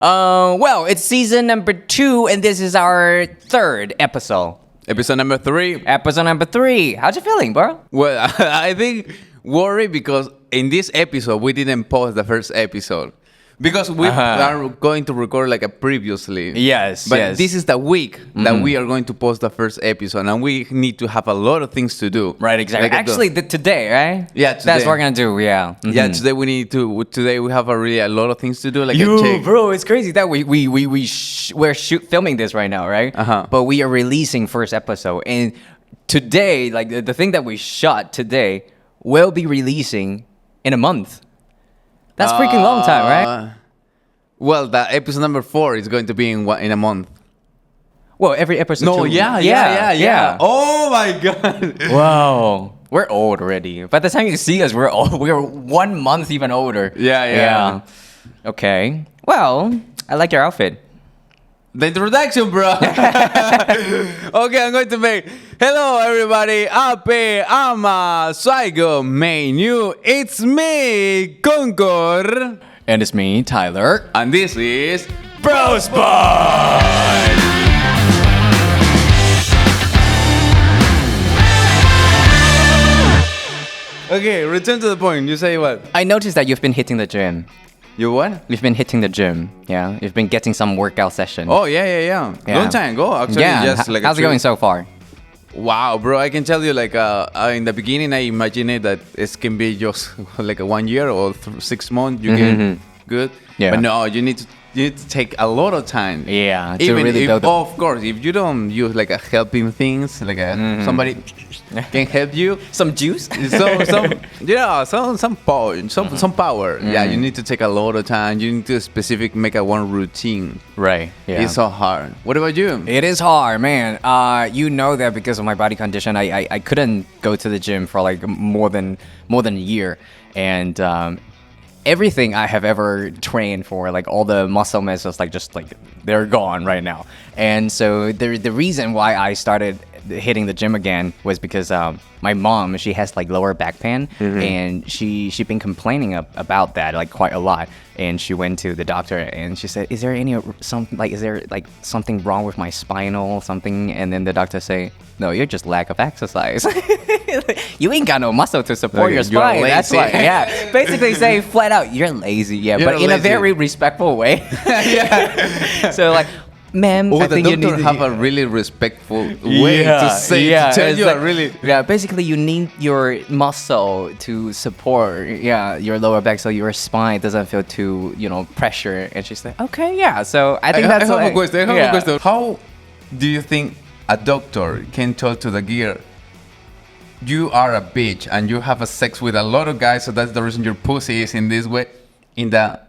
Well, it's season number 2, and this is our third episode. Episode number 3. Episode number 3. How's you feeling, bro? Well, I think worried because in this episode, we didn't post the first episode. Because we are going to record like a previously. Yes, but yes. this is the week that we are going to post the first episode, and we need to have a lot of things to do. Right, exactly. Like Actually, today, right? Yeah, today. That's what we're gonna do. Yeah. Mm-hmm. Yeah, today we have a lot of things to do. Like Bro, it's crazy that we're filming this right now, right? But we are releasing first episode, and today, like the thing that we shot today, will be releasing in a month. That's freaking long time, right? Well, the episode number 4 is going to be in a month. Well, every episode. No, yeah. Oh my god. Wow. We're old already. By the time you see us, we're old. We're 1 month even older. Yeah. Okay. Well, I like your outfit. The introduction, bro. Okay, I'm going to make. Hello, everybody. Ape, ama, Saigo, menu. It's me, Concord. And it's me, Tyler. And this is BROSBOND. Okay, return to the point. You say what? I noticed that you've been hitting the gym. You what? You've been hitting the gym, yeah. You've been getting some workout session. Oh yeah. Long time ago, actually. Yeah. Just like how's it going so far? Wow, bro! I can tell you, like, in the beginning, I imagined that it can be just like a 1 year or 6 months. You get good, Yeah. But no, you need to take a lot of time. Yeah, to Even really if, build. of course, if you don't use like a helping things, like somebody can help you. Some juice. Some power. Yeah, you need to take a lot of time. You need to make a one routine. Right. Yeah. It's so hard. What about you? It is hard, man. You know that because of my body condition, I couldn't go to the gym for like more than a year, and everything I have ever trained for, like all the muscle mass, just like they're gone right now. And so the reason why I started hitting the gym again was because my mom, she has like lower back pain, and she'd been complaining about that like quite a lot. And she went to the doctor and she said, is there something wrong with my spinal something? And then the doctor say, no, you're just lack of exercise. You ain't got no muscle to support your spine. That's why. Yeah, basically say flat out, you're lazy. Yeah, you're but in lazy. a very respectful way. Yeah. So like, ma'am, I think the you need doctor to have a really respectful way to tell you really. Yeah, basically you need your muscle to support your lower back so your spine doesn't feel too pressure. And she's like, okay, yeah. So I think that's. I have a question. How do you think a doctor can tell to the gear, you are a bitch and you have a sex with a lot of guys, so that's the reason your pussy is in this way, in the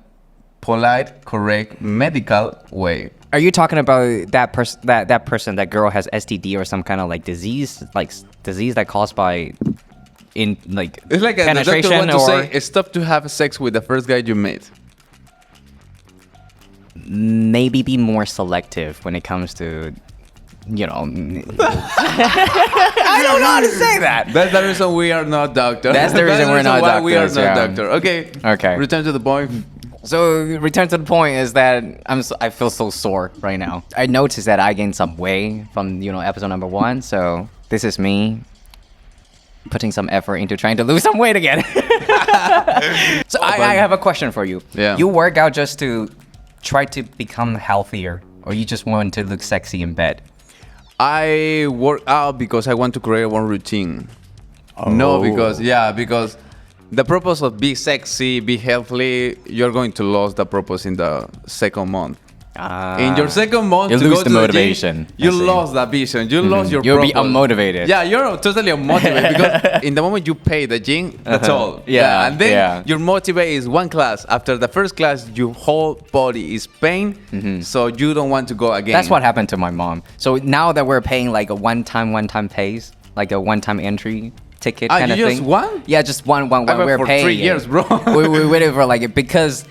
polite, correct, medical way? Are you talking about that person? That girl has STD or some kind of like disease that caused by it's like the penetration doctor want to or say stop to have sex with the first guy you met. Maybe be more selective when it comes to. I don't know how to say that. That's the reason we are not doctors. That's the reason we're not doctors. We are not doctors. Okay. Return to the point. So return to the point is that I feel so sore right now. I noticed that I gained some weight from episode number 1. So this is me putting some effort into trying to lose some weight again. So I have a question for you. Yeah. You work out just to try to become healthier, or you just want to look sexy in bed? I work out because I want to create one routine. Oh. No, because the purpose of be sexy, be healthy, you're going to lose the purpose in the second month. In your second month, you to lose go the to motivation. The gym, you lost the vision. You lost your You'll purpose. be unmotivated. Yeah, you're totally unmotivated because in the moment you pay the gym, that's all. Yeah, and then your motivate is one class. After the first class, your whole body is pain, so you don't want to go again. That's what happened to my mom. So now that we're paying like a one-time pays, like a one-time entry ticket kind of thing. Just one? Yeah, just one. We're for paying 3 years, bro. we waited for like it because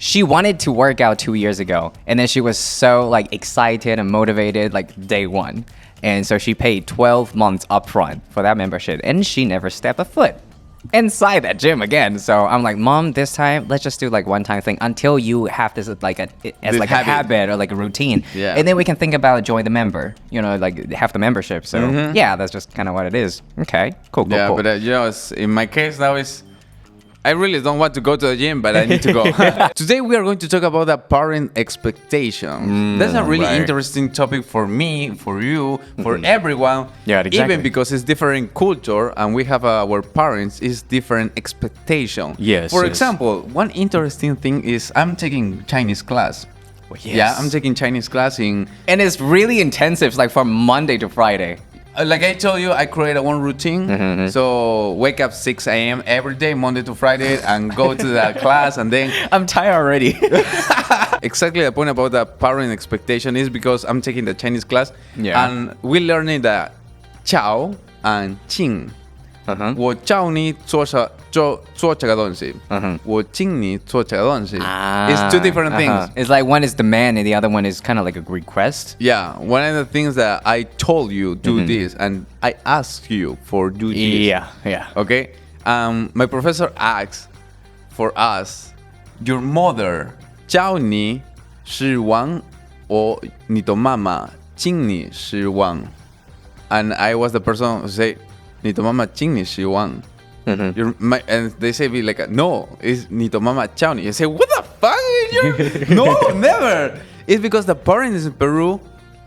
she wanted to work out 2 years ago, and then she was so like excited and motivated like day one, and so she paid 12 months upfront for that membership, and she never stepped a foot. inside that gym again. So I'm like, Mom, this time let's just do like one-time thing until you have this like a habit or like a routine. Yeah. And then we can think about join the member, like have the membership. So yeah, that's just kind of what it is. Okay, cool. Yeah, cool. but in my case now I really don't want to go to the gym, but I need to go. Today we are going to talk about the parent expectations. That's a really interesting topic for me, for you, for everyone. Yeah, exactly. Even because it's different culture and we have our parents is different expectation. Yes. For example, one interesting thing is I'm taking Chinese class. Yes. Yeah, I'm taking Chinese class and it's really intensive, like from Monday to Friday. Like I told you, I created one routine. So wake up 6 a.m. every day, Monday to Friday, and go to the class, and then I'm tired already. Exactly the point about the parent expectation is because I'm taking the Chinese class, and we're learning the 教 and 敬。我教你做这个东西，我敬你做这个东西。It's two different things. It's like one is demand and the other one is kind of like a request. Yeah, one of the things that I told you do this, and I asked you for do this. Yeah. Okay. My professor asks for us, your mother 教你失望，or 你的妈妈敬你失望。And I was the person who say, 你的妈妈敬你失望。And they say be like, no, it's 你的妈妈教你. You say, what the fuck? No, never. It's because the parents in Peru,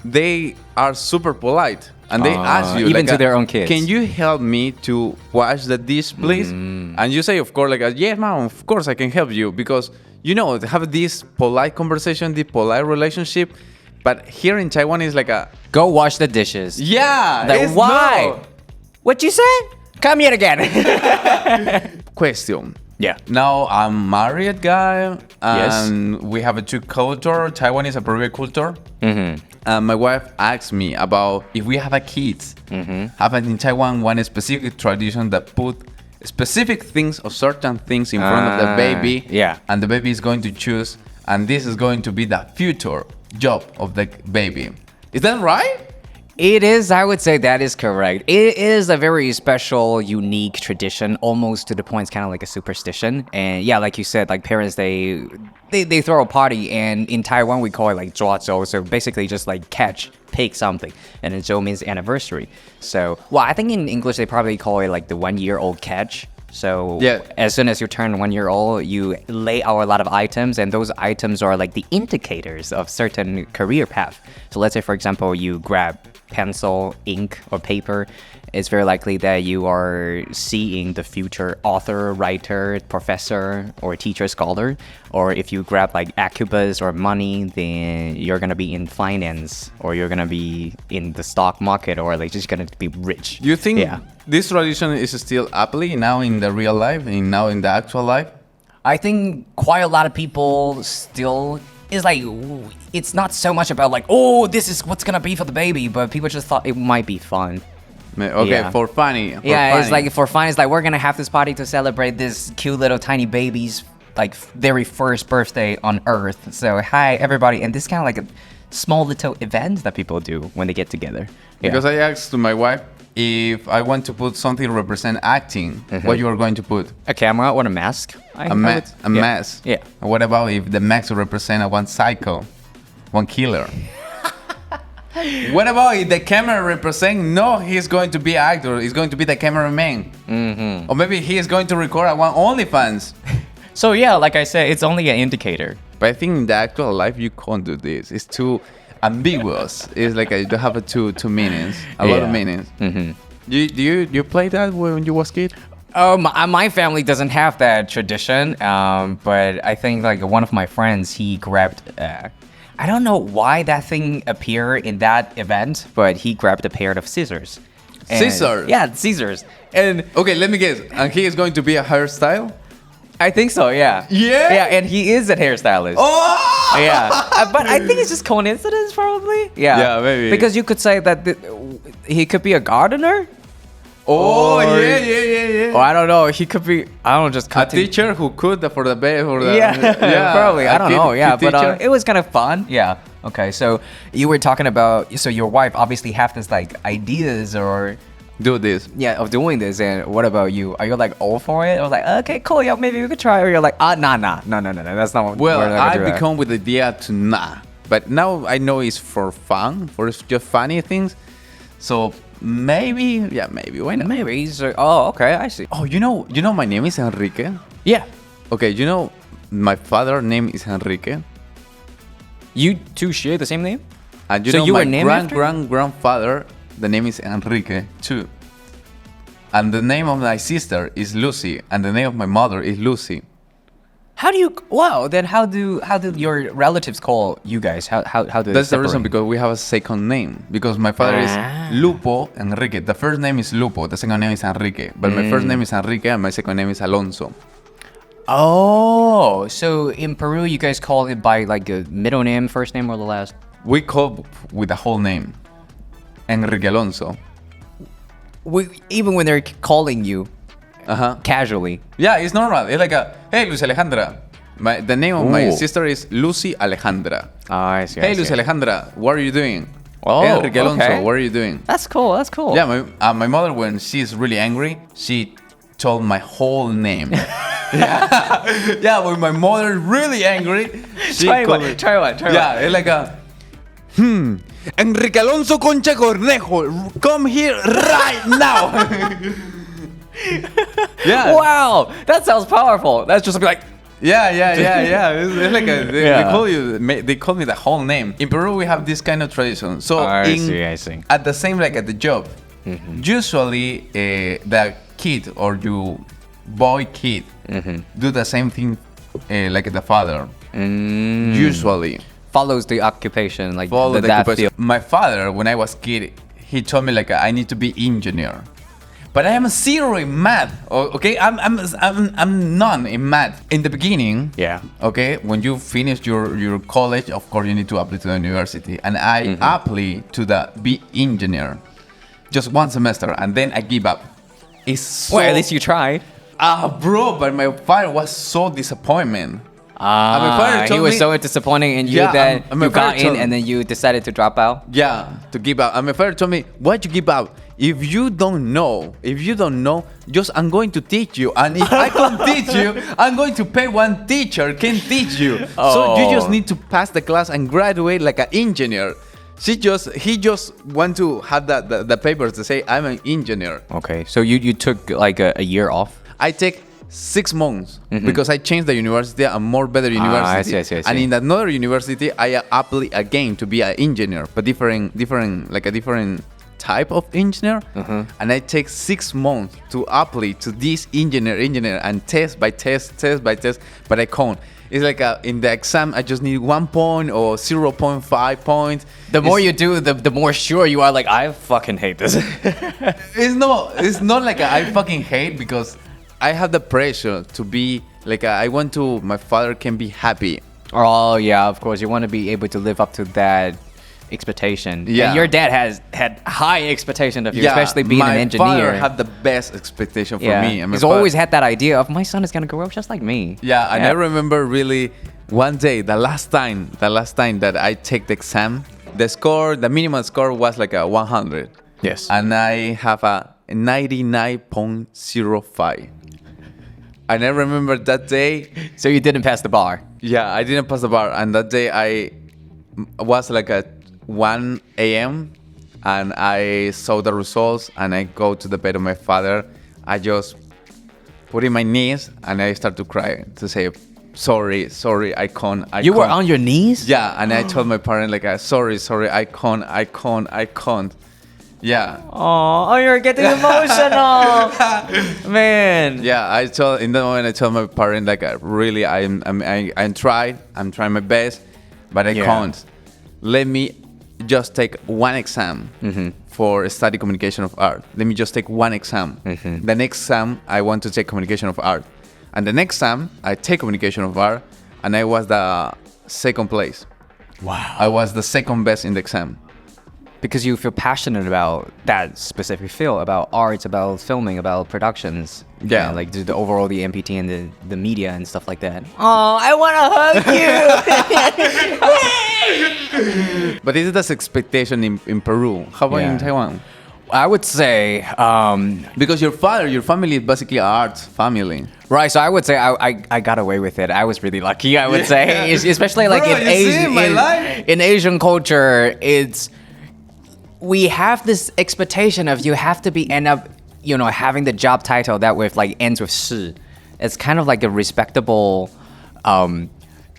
they are super polite. And they ask you, even like, to their own kids. Can you help me to wash the dish, please? And you say, of course, like, yeah, mom, of course I can help you. Because, they have this polite conversation, this polite relationship. But here in Taiwan, it's like a... Go wash the dishes. Yeah. Like, why? No. What you said? Come here again. Question. Yeah. Now I'm married guy, and we have a two culture. Taiwan is a Peruvian culture. And my wife asked me about if we have a kids. Have in Taiwan one specific tradition that put specific things or certain things in front of the baby. Yeah. And the baby is going to choose, and this is going to be the future job of the baby. Is that right? It is, I would say that is correct. It is a very special, unique tradition, almost to the point it's kind of like a superstition. And yeah, like you said, like parents, they throw a party, and in Taiwan we call it like 抓周, so basically just like pick something, and then 周 means anniversary. So, well, I think in English they probably call it like the 1-year-old catch. So as soon as you turn 1 year old, you lay out a lot of items, and those items are like the indicators of certain career path. So let's say, for example, you grab pencil, ink, or paper. It's very likely that you are seeing the future author, writer, professor, or teacher, scholar. Or if you grab like Acubus or money, then you're going to be in finance, or you're going to be in the stock market, or like just going to be rich. You think this tradition is still applicable now in the real life, now in the actual life? I think quite a lot of people still... It's like, it's not so much about like, oh, this is what's gonna be for the baby, but people just thought it might be fun. Okay, for funny. It's like for fun. It's like we're gonna have this party to celebrate this cute little tiny baby's like very first birthday on Earth. So hi everybody, and this kind of like a small little event that people do when they get together. Because I asked to my wife if I want to put something represent acting, what you are going to put? A camera or a mask? A mask. Yeah. And what about if the mask represent one psycho, one killer? What about if the camera represent he's going to be an actor, he's going to be the cameraman, or maybe he is going to record at one OnlyFans. So yeah, like I said, it's only an indicator. But I think in the actual life you can't do this. It's too ambiguous. It's like you have two meanings, a lot of meanings. Do you play that when you was kid? My family doesn't have that tradition, but I think like one of my friends, he grabbed. I don't know why that thing appeared in that event, but he grabbed a pair of scissors. Scissors? Yeah, scissors. And okay, let me guess. And he is going to be a hairstyle? I think so, yeah. Yeah? Yeah, and he is a hairstylist. Oh! Yeah. But I think it's just coincidence, probably. Yeah. Yeah, maybe. Because you could say that he could be a gardener. Oh, yeah. Or I don't know, he could be, I don't know, just a teacher who could for the baby. Yeah, probably. I don't know, yeah. But it was kind of fun. Yeah. Okay, so you were talking about, so your wife obviously have this like ideas or do this. Yeah, of doing this. And what about you? Are you like all for it? Or like, okay, cool, yeah, maybe we could try. Or you're like, no, that's not what Well, we're not I gonna do that. become with the idea to nah. But now I know it's for fun, for just funny things. So maybe, why not? Maybe. So, oh, okay, I see. Oh, you know my name is Enrique? Yeah. Okay, you know my father's name is Enrique. You two share the same name? And you So know you my were named after? grandfather, the name is Enrique too. And the name of my sister is Lucy, and the name of my mother is Lucy. How do you? Wow. Then how do your relatives call you guys? How do they That's the reason, separate? because we have a second name. Because my father is Lupo Enrique. The first name is Lupo, the second name is Enrique. But my first name is Enrique and my second name is Alonso. Oh, so in Peru, you guys call it by like a middle name, first name, or the last? We call with the whole name. Enrique Alonso. Even when they're calling you Uh-huh. casually. Yeah, it's normal. It's like hey, Lucy Alejandra. The name of my sister is Lucy Alejandra. Oh, I see. Hey, Lucy Alejandra, what are you doing? Oh, hey, Enrique Alonso, okay. what are you doing? That's cool. That's cool. Yeah, my mother, when she's really angry, she told my whole name. Yeah, when my mother is really angry, she Try called one. me. Try one. Yeah, it's like Enrique Alonso Concha Cornejo, come here right now. Yeah. Wow, that sounds powerful. That's just like. Yeah. It's like they Yeah. call you. They call me the whole name. In Peru, we have this kind of tradition. So I see. At the same, like at the job, usually the kid or you boy kid do the same thing like the father. Usually Follows the occupation, like follow the that occupation. field. My father, when I was kid, he told me like I need to be engineer. But I am zero in math. Okay, I'm none in math. In the beginning, Yeah. Okay, when you finish your college, of course you need to apply to the university, and I apply to the be engineer, just one semester, and then I give up. It's so, Well, at least you tried. bro. But my father was so disappointment. my father He told was me- so disappointing in you Yeah, that and my you got father told- in and then you decided to drop out. Yeah, to give up. And my father told me, why'd you give up? If you don't know, just I'm going to teach you. And if I can't teach you, I'm going to pay one teacher can teach you. So you just need to pass the class and graduate like an engineer. He just want to have the papers to say I'm an engineer. Okay, so you took like a year off. I take 6 months because I changed the university, a more better university. I see. And in another university, I apply again to be an engineer, but different like a different type of engineer. And I take 6 months to apply to this engineer and test by test, but I can't. It's like in the exam, I just need 1 point or 0.5 points. The more you do, the more sure you are. Like, I fucking hate this. It's not like I fucking hate, because I have the pressure to be like I want to. My father can be happy. Oh yeah, of course. You want to be able to live up to that expectation. Yeah. And your dad had high expectation of you, especially being an engineer. My father had the best expectation for me. And my he's always had that idea of my son is gonna grow up just like me. Yeah, and I remember really one day, the last time that I take the exam, the minimum score was like a 100. Yes. And I have a 99.05. And I remember that day. So you didn't pass the bar. Yeah, I didn't pass the bar. And that day I was like at 1 a.m. and I saw the results, and I go to the bed of my father. I just put in my knees and I start to cry, to say, sorry, I can't. You were on your knees? Yeah, and I told my parents like, sorry, I can't. Yeah. Oh, you're getting emotional, man. Yeah, in that moment I told my parents like, really, I'm trying my best, but I can't. Let me just take one exam for study communication of art. Let me just take one exam. The next exam I want to take communication of art, and the next exam I take communication of art, and I was the second place. Wow. I was the second best in the exam. Because you feel passionate about that specific field, about arts, about filming, about productions. Yeah. And like the overall, the MPT and the media and stuff like that. Oh, I want to hug you. But this is the expectation in Peru. How about in Taiwan? I would say, Because your family is basically arts family. right. So I would say I got away with it. I was really lucky. I would say, especially like Bro, in Asian culture, we have this expectation of you have to end up, having the job title that with like ends with 是. It's kind of like a respectable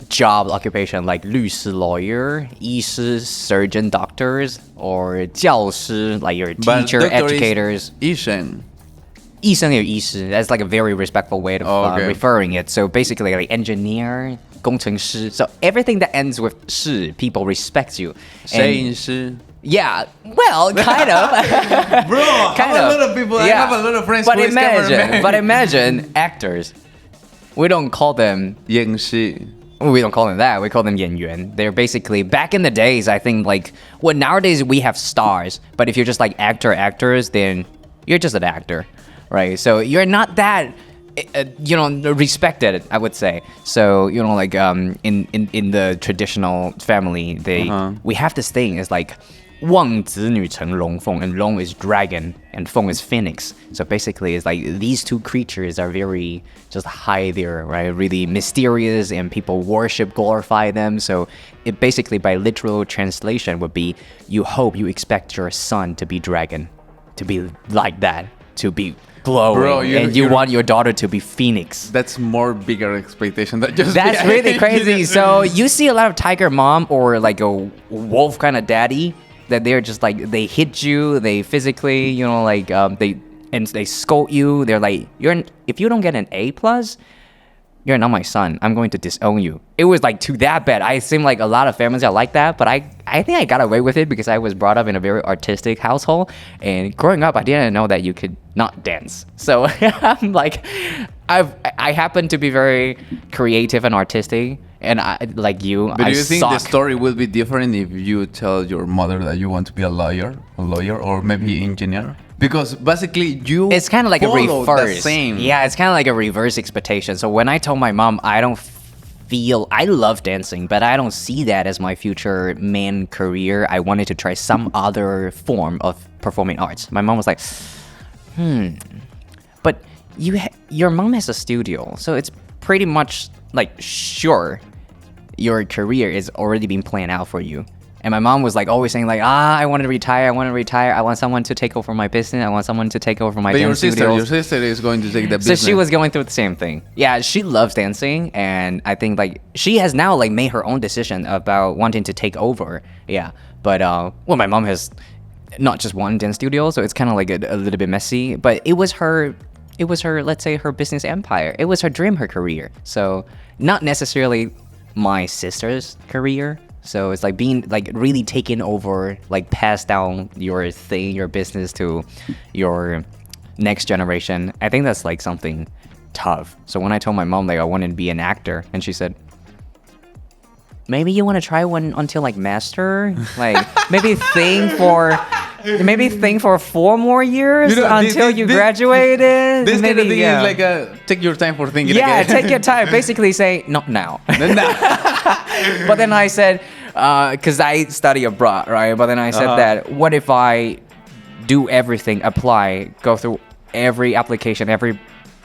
job occupation, like 律师 lawyer, 医师 surgeon doctors, or 教师 like your teacher educators. 医生. 医生 or 医师, that's like a very respectful way of referring it. So basically like engineer, 工程师. So everything that ends with 是, people respect you. 摄影师. Yeah, well, kind of. Bro, kind of. A lot of people. I have a lot of friends who is cameraman. But imagine actors. We don't call them 演戏. We don't call them that. We call them 演员. They're basically, back in the days, I think like, well, nowadays we have stars. But if you're just like actors, then you're just an actor, right? So you're not that, respected, I would say. So, like in the traditional family, we have this thing is like, 望子女成龙凤, and 龙 is dragon and 凤 is phoenix. So basically it's like these two creatures are very just high there, right? Really mysterious, and people worship, glorify them. So it basically by literal translation would be, you expect your son to be dragon, to be like that, to be glowing. Bro, and you want your daughter to be phoenix. That's more bigger expectation than just That's really crazy. So you see a lot of tiger mom or like a wolf kind of daddy, that they're just like, they hit you, they physically, they scold you. They're like, if you don't get an A+, you're not my son. I'm going to disown you. It was like to that bad. I seem like a lot of families are like that, but I think I got away with it because I was brought up in a very artistic household. And growing up, I didn't know that you could not dance. So I'm like, I happen to be very creative and artistic. And like you, but do you think the story will be different if you tell your mother that you want to be a lawyer, or maybe engineer? Because basically it's kind of like a reverse. Same. Yeah, it's kind of like a reverse expectation. So when I told my mom, I love dancing, but I don't see that as my future main career. I wanted to try some other form of performing arts. My mom was like, but your mom has a studio, so it's pretty much like sure your career is already being planned out for you. And my mom was like always saying like, I want to retire. I want someone to take over my business. I want someone to take over my dance studios. Your sister is going to take the business. So she was going through the same thing. Yeah, she loves dancing, and I think like she has now like made her own decision about wanting to take over. Yeah, but my mom has not just one dance studio, so it's kind of like a little bit messy. But it was her, let's say, her business empire. It was her dream, her career. So not necessarily my sister's career. So it's like being like really taken over, like pass down your thing, your business to your next generation. I think that's like something tough. So when I told my mom like I wanted to be an actor, and she said, maybe you want to try one until like master, like maybe think for 4 more years until you graduated. This kind of thing is like take your time for thinking. Yeah, again. take your time. Basically say, not now. But then I said, because I study abroad, right? But then I said that, what if I do everything, apply, go through every application, every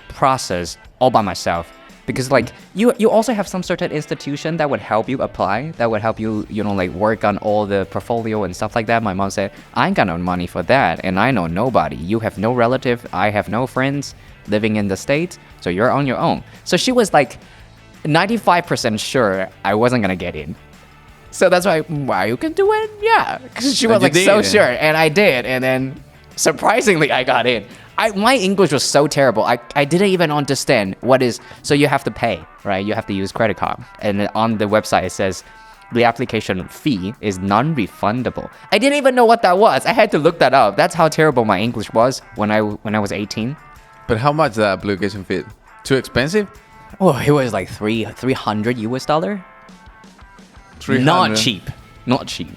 process all by myself? Because like you also have some certain institution that would help you apply, that would help you, like work on all the portfolio and stuff like that. My mom said, I ain't got no money for that, and I know nobody. You have no relative, I have no friends living in the States, so you're on your own. So she was like 95% sure I wasn't gonna get in. So that's why you can do it? Yeah. Because she was like so sure, and I did, and then surprisingly I got in. My English was so terrible. I didn't even understand so you have to pay, right? You have to use credit card. And on the website it says the application fee is non-refundable. I didn't even know what that was. I had to look that up. That's how terrible my English was when I was 18. But how much the application fee? Too expensive? Oh, it was like $300 US. 300. Not cheap.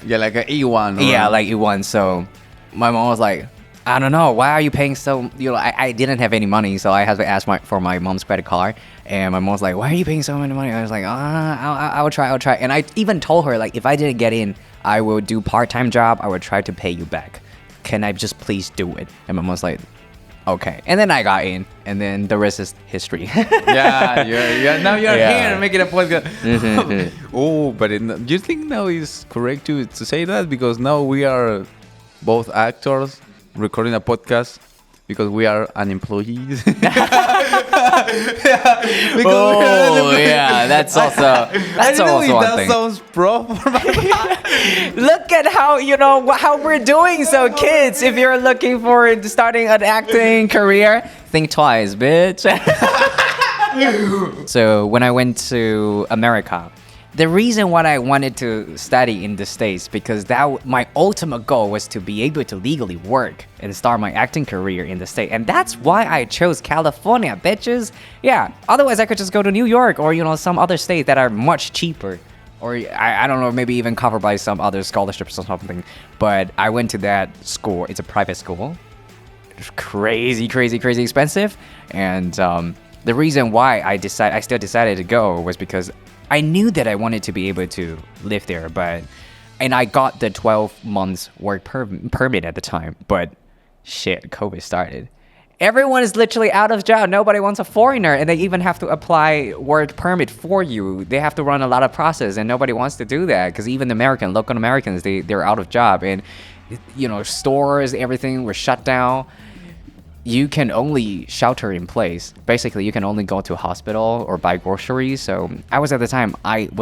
Yeah, like an E1. Yeah, like E1. So my mom was like, I don't know, why are you paying so, I didn't have any money, so I had to ask for my mom's credit card, and my mom was like, why are you paying so much money? I was like, I will try, and I even told her, like, if I didn't get in, I will do part-time job, I will try to pay you back. can I just please do it? And my mom's like, okay. And then I got in, and then the rest is history. Yeah, now you're Yeah. here making a podcast. But do you think now is correct to say that? Because now we are both actors recording a podcast because we are unemployed. That's also one thing. That sounds proper. Look at how how we're doing. So kids, if you're looking for starting an acting career, think twice, bitch. So when I went to America, the reason why I wanted to study in the States, because my ultimate goal was to be able to legally work and start my acting career in the States. And that's why I chose California, bitches. Yeah, otherwise I could just go to New York or, some other state that are much cheaper. Or I don't know, maybe even covered by some other scholarships or something. But I went to that school. It's a private school. It's crazy, crazy, crazy expensive. And the reason why I still decided to go was because I knew that I wanted to be able to live there, and I got the 12 months work permit at the time, but shit, COVID started. Everyone is literally out of job. Nobody wants a foreigner, and they even have to apply work permit for you. They have to run a lot of process, and nobody wants to do that because even local Americans, they're out of job, and stores, everything were shut down. You can only shelter in place. Basically, you can only go to a hospital or buy groceries. So I was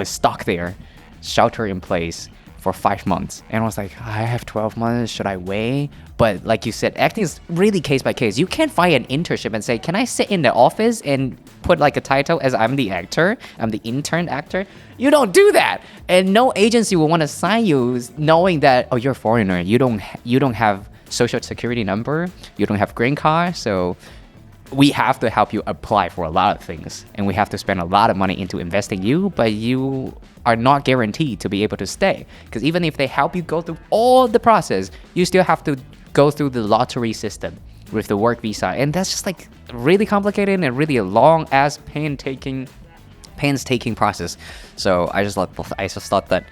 stuck there, shelter in place for 5 months. And I was like, I have 12 months. Should I wait? But like you said, acting is really case by case. You can't find an internship and say, can I sit in the office and put like a title as I'm the actor? I'm the intern actor. You don't do that. And no agency will want to sign you knowing that, oh, you're a foreigner. You don't have social security number, you don't have green card, so we have to help you apply for a lot of things, and we have to spend a lot of money into investing you, but you are not guaranteed to be able to stay, because even if they help you go through all the process, you still have to go through the lottery system with the work visa, and that's just like really complicated and really a long ass painstaking process. So I just thought that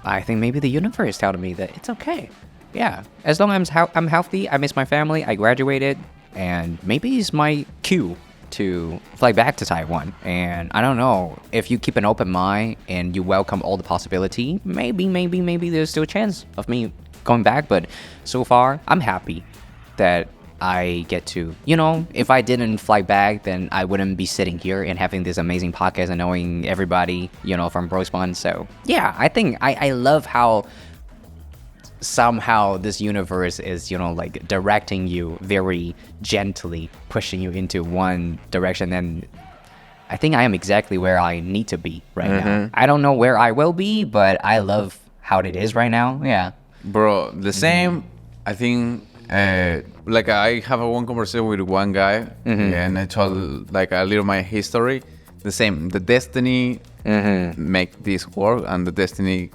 I think maybe the universe is telling me that it's okay. Yeah, as long as I'm healthy, I miss my family, I graduated, and maybe it's my cue to fly back to Taiwan. And I don't know, if you keep an open mind and you welcome all the possibility, maybe there's still a chance of me going back. But so far, I'm happy that I get to, if I didn't fly back, then I wouldn't be sitting here and having this amazing podcast and knowing everybody, from BROSBOND. So yeah, I think I love how somehow this universe is like directing you very gently, pushing you into one direction, and I think I am exactly where I need to be right now. I don't know where I will be, but I love how it is right now. Yeah, bro, the same. I think like I have one conversation with one guy, and I told like a little my history. The same, the destiny make this work, and the destiny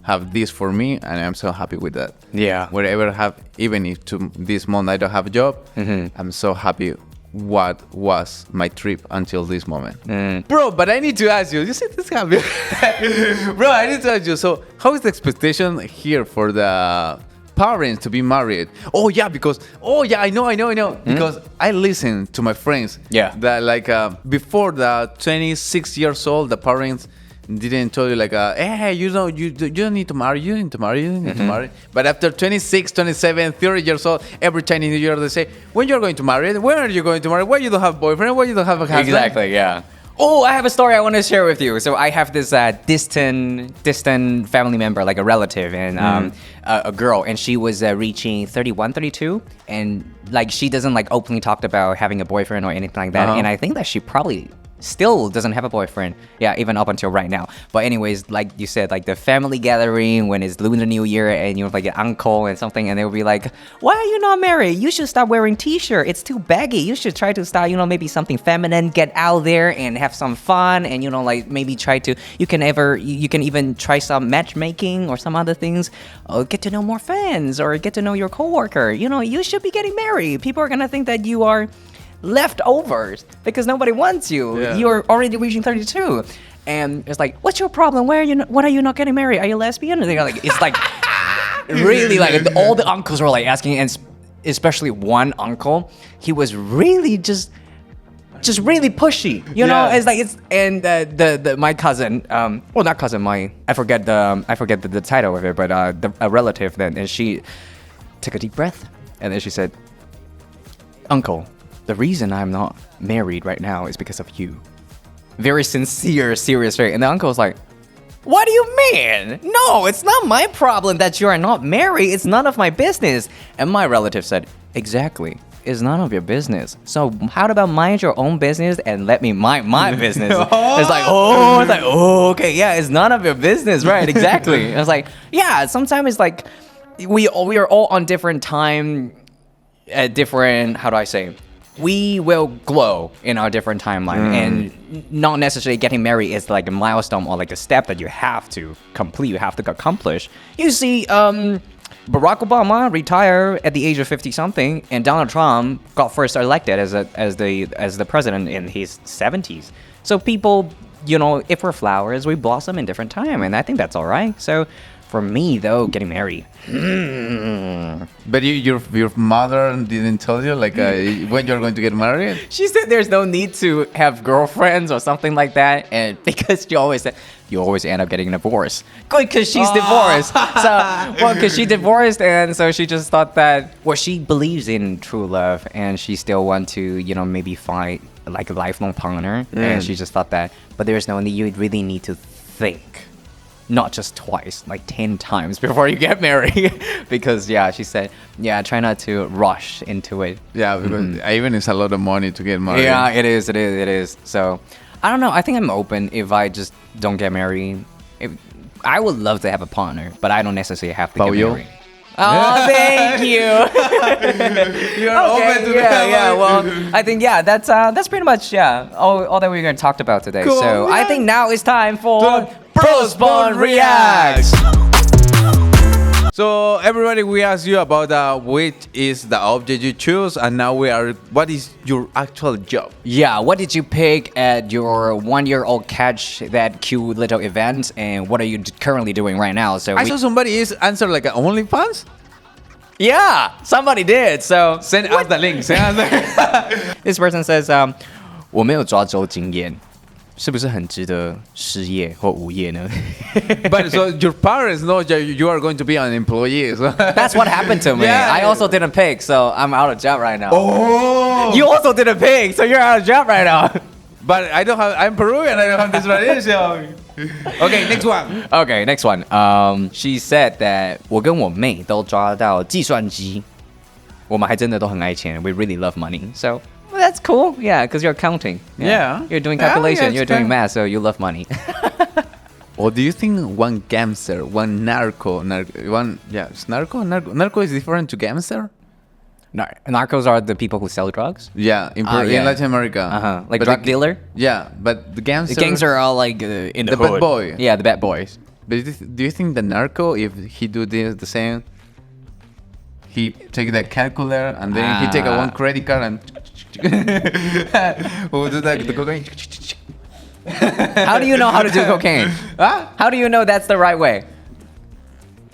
have this for me, and I'm so happy with that. Yeah. Whatever have, even if to this month I don't have a job, I'm so happy what was my trip until this moment. Bro, but I need to ask you, you see this happy? Bro, I need to ask you, so how is the expectation here for the parents to be married? I know. Because I listen to my friends. Yeah. That like before the 26 years old, the parents didn't tell you like, hey, you don't need to marry, you need to marry. But after 26, 27, 30 years old, every Chinese New Year they say, when you're going to marry, when are you going to marry, why you don't have a boyfriend, why you don't have a husband? Exactly, yeah. Oh, I have a story I want to share with you. So I have this distant family member, like a relative, and a girl, and she was reaching 31, 32, and like she doesn't like openly talk about having a boyfriend or anything like that, and I think that she probably still doesn't have a boyfriend, even up until right now. But anyways, like you said, like the family gathering when it's Lunar New Year and you're like an uncle and something, and they'll be like, why are you not married? You should stop wearing t-shirt, it's too baggy. You should try to style, maybe something feminine, get out there and have some fun, and like maybe try to, you can even try some matchmaking or some other things, get to know more fans or get to know your coworker. You should be getting married. People are gonna think that you are leftovers because nobody wants you. Yeah. You're already reaching 32, and it's like, what's your problem? What are you not getting married? Are you lesbian? And they're like, it's like really like all the uncles were like asking, and especially one uncle, he was really just really pushy, you know. It's like and the my cousin, well, not cousin, I forget the title of it, but a relative then, and she took a deep breath and then she said, "Uncle, the reason I'm not married right now is because of you." Very sincere, serious way. And the uncle was like, "What do you mean? No, it's not my problem that you are not married. It's none of my business." And my relative said, "Exactly. It's none of your business. So how about mind your own business and let me mind my business?" It's like, okay, yeah, it's none of your business, right? Exactly. And it's like, yeah, sometimes it's like we are all on different time, at different, how do I say? We will glow in our different timeline, and not necessarily getting married is like a milestone or like a step that you have to complete, you have to accomplish. You see, Barack Obama retired at the age of 50-something, and Donald Trump got first elected as the president in his 70s. So people, you know, if we're flowers, we blossom in different time, and I think that's all right. So for me, though, getting married. But your mother didn't tell you like when you're going to get married? She said there's no need to have girlfriends or something like that, and because she always said you always end up getting divorced. Good, because she's divorced. Because she divorced, and so she just thought that, well, she believes in true love, and she still want to, you know, maybe find like a lifelong partner, and she just thought that, but there's no need. You really need to think. Not just twice, like 10 times before you get married. Because, yeah, she said, yeah, try not to rush into it. Yeah, because even it's a lot of money to get married. Yeah, it is. So, I don't know. I think I'm open if I just don't get married. I would love to have a partner, but I don't necessarily have to get married. Oh, thank you. You're open to that. Yeah. Well, I think that's pretty much all that we're gonna talk about today. Cool, so yeah. I think now it's time for BROSBOND Reacts. So everybody, we asked you about which is the object you choose, and now what is your actual job? Yeah, what did you pick at your 1-year-old catch that cute little event, and what are you currently doing right now? So I saw somebody answer like OnlyFans. Yeah, somebody did. So Send us the link. this person says, 我没有抓周经验。是不是很值得失业或无业呢？ But so your parents know that you are going to be an employee. So. That's what happened to me. Yeah. I also didn't pick, so I'm out of job right now. Oh! You also didn't pick, so you're out of job right now. But I'm Peruvian. I don't have this tradition. Okay, next one. Okay, next one. She said that 我跟我妹都抓到计算机，我们还真的都很爱钱。We really love money, so. Well, that's cool. Yeah, because you're counting. Yeah. You're doing calculation. You're doing math, so you love money. Or do you think one gangster, one narco is different to gangster? Narcos are the people who sell drugs? Yeah, in Latin America. Like but drug dealer? Yeah, but the gangster... The gangster are all like in the hood. bad boy. Yeah, the bad boys. But do you think the narco, if he do this the same, he take the calculator and then he take a one credit card and... we'll do the cocaine. How do you know how to do cocaine? Huh? How do you know that's the right way?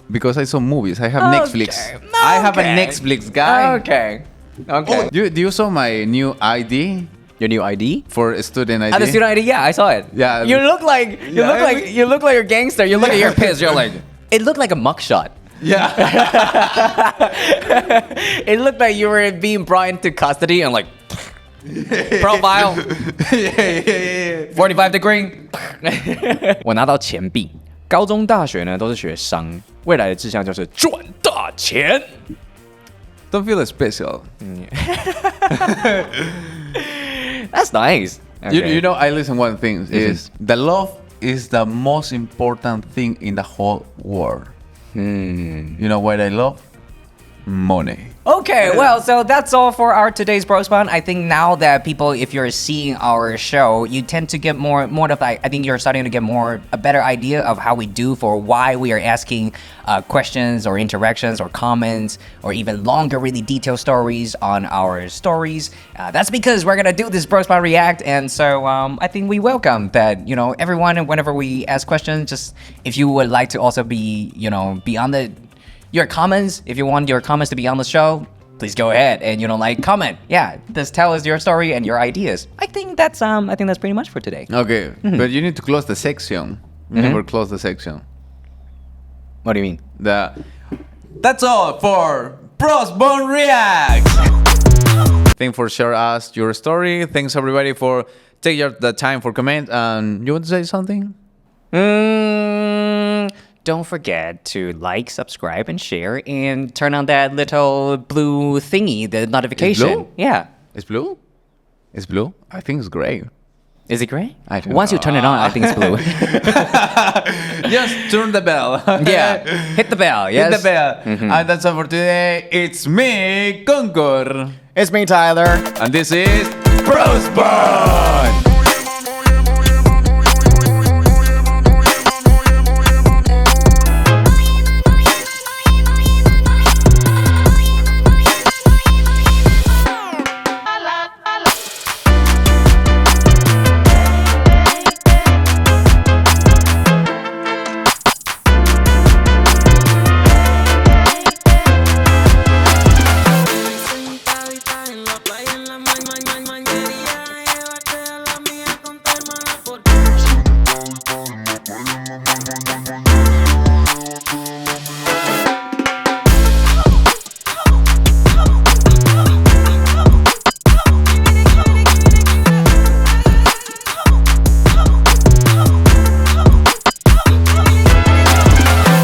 Because I saw movies. I have Netflix. I have a Netflix, guy. Okay. Oh, do you saw my new ID? Your new ID? For a student ID? The student ID? Yeah, I saw it. Yeah. You look like a gangster. You look at your piss. You're like, it looked like a mugshot. Yeah. It looked like you were being brought into custody and like profile. Yeah. 45 degree. 我拿到钱币，高中大学呢都是学商，未来的志向就是赚大钱。Don't feel special. That's nice. Okay. You know, I listen one thing is the love is the most important thing in the whole world. You know what I love? Money. Okay, well, so that's all for our today's BROSBOND. I think now that people, if you're seeing our show, you tend to get more of like, I think you're starting to get a better idea of how we do for why we are asking questions or interactions or comments or even longer, really detailed stories on our stories. That's because we're gonna do this BROSBOND React, and so I think we welcome that, you know, everyone, and whenever we ask questions, just if you would like to also be on the your comments. If you want your comments to be on the show, please go ahead and comment. Yeah, just tell us your story and your ideas. I think that's pretty much for today. Okay, but you need to close the section. You never close the section. What do you mean? That's all for BROSBOND Reacts. Thanks for sharing us your story. Thanks everybody for taking the time for comment. And you want to say something? Don't forget to like, subscribe, and share, and turn on that little blue thingy, the notification. It's blue? Yeah. It's blue? It's blue? I think it's gray. Is it gray? I don't Once know. you turn it on, I think it's blue. Just turn the bell. Yeah. Hit the bell. Yes. Hit the bell. And that's all for today. It's me, Concord. It's me, Tyler. And this is BROSBOND.